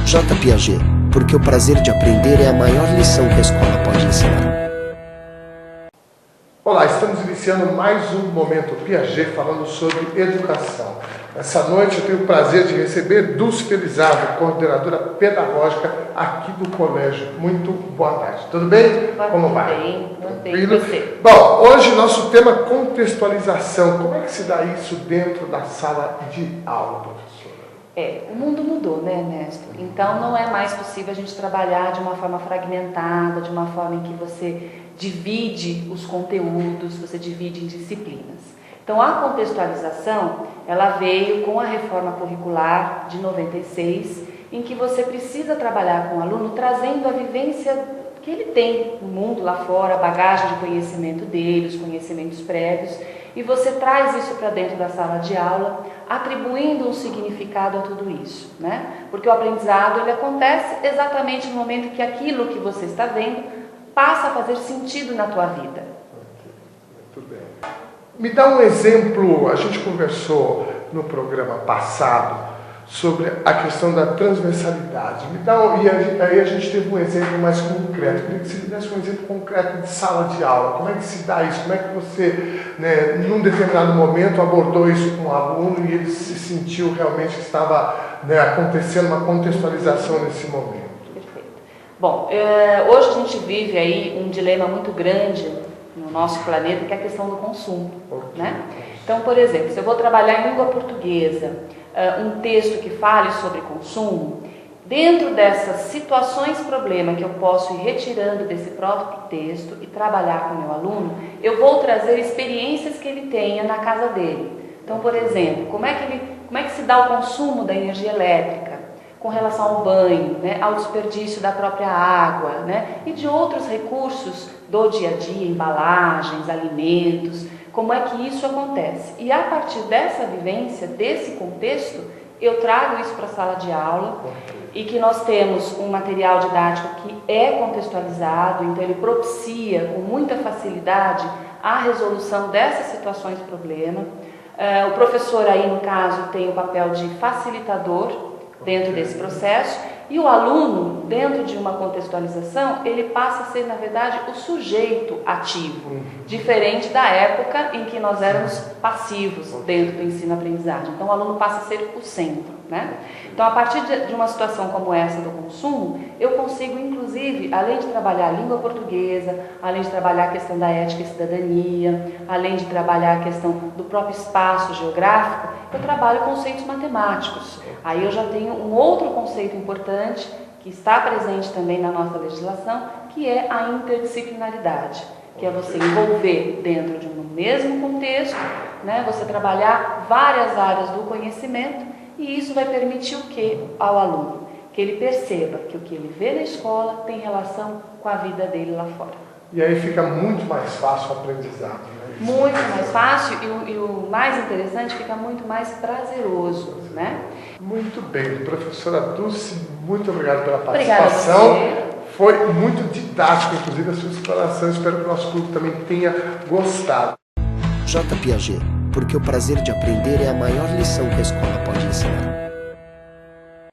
J. Piaget, porque o prazer de aprender é a maior lição que a escola pode ensinar. Olá, estamos iniciando mais um Momento Piaget falando sobre educação. Essa noite eu tenho o prazer de receber Dulce Felizardo, coordenadora pedagógica aqui do colégio. Muito boa tarde. Tudo bem? Como vai? Muito bem. Você? Bom, hoje nosso tema é contextualização. Como é que se dá isso dentro da sala de aula, professora? O mundo mudou, né, Ernesto? Então não é mais possível a gente trabalhar de uma forma fragmentada, de uma forma em que você divide os conteúdos, você divide em disciplinas. Então a contextualização, ela veio com a reforma curricular de 96, em que você precisa trabalhar com o aluno trazendo a vivência que ele tem no mundo lá fora, a bagagem de conhecimento dele, os conhecimentos prévios, e você traz isso para dentro da sala de aula, atribuindo um significado a tudo isso, né? Porque o aprendizado, ele acontece exatamente no momento que aquilo que você está vendo passa a fazer sentido na tua vida. Muito bem. Me dá um exemplo, a gente conversou no programa passado sobre a questão da transversalidade. E aí a gente teve um exemplo mais concreto. Eu queria que você me desse um exemplo concreto de sala de aula. Como é que se dá isso? Como é que você, num determinado momento, abordou isso com o aluno e ele se sentiu realmente que estava acontecendo uma contextualização nesse momento? Perfeito. Bom, hoje a gente vive aí um dilema muito grande no nosso planeta, que é a questão do consumo, né? Então, por exemplo, se eu vou trabalhar em língua portuguesa, um texto que fale sobre consumo, dentro dessas situações problema que eu posso ir retirando desse próprio texto e trabalhar com o meu aluno, eu vou trazer experiências que ele tenha na casa dele. Então, por exemplo, como é que se dá o consumo da energia elétrica com relação ao banho, né, ao desperdício da própria água, né, e de outros recursos do dia a dia, embalagens, alimentos, como é que isso acontece. E a partir dessa vivência, desse contexto, eu trago isso para a sala de aula e que nós temos um material didático que é contextualizado, então ele propicia com muita facilidade a resolução dessas situações problema. O professor aí, no caso, tem o papel de facilitador dentro desse processo, e o aluno, dentro de uma contextualização, ele passa a ser, na verdade, o sujeito ativo, diferente da época em que nós éramos passivos dentro do ensino-aprendizagem. Então, o aluno passa a ser o centro, né? Então, a partir de uma situação como essa do consumo, eu consigo, inclusive, além de trabalhar a língua portuguesa, além de trabalhar a questão da ética e cidadania, além de trabalhar a questão do próprio espaço geográfico, eu trabalho conceitos matemáticos. Aí eu já tenho um outro conceito importante que está presente também na nossa legislação, que é a interdisciplinaridade, que é você envolver dentro de um mesmo contexto, né, você trabalhar várias áreas do conhecimento, e isso vai permitir o que ao aluno? Que ele perceba que o que ele vê na escola tem relação com a vida dele lá fora. E aí fica muito mais fácil o aprendizado, né? Muito mais fácil e o mais interessante, fica muito mais prazeroso, né? Muito bem, professora Dulce, muito obrigado pela participação. Obrigada a você. Foi muito didático, inclusive, a sua explanação. Espero que o nosso público também tenha gostado. J. Piaget, porque o prazer de aprender é a maior lição que a escola pode ensinar.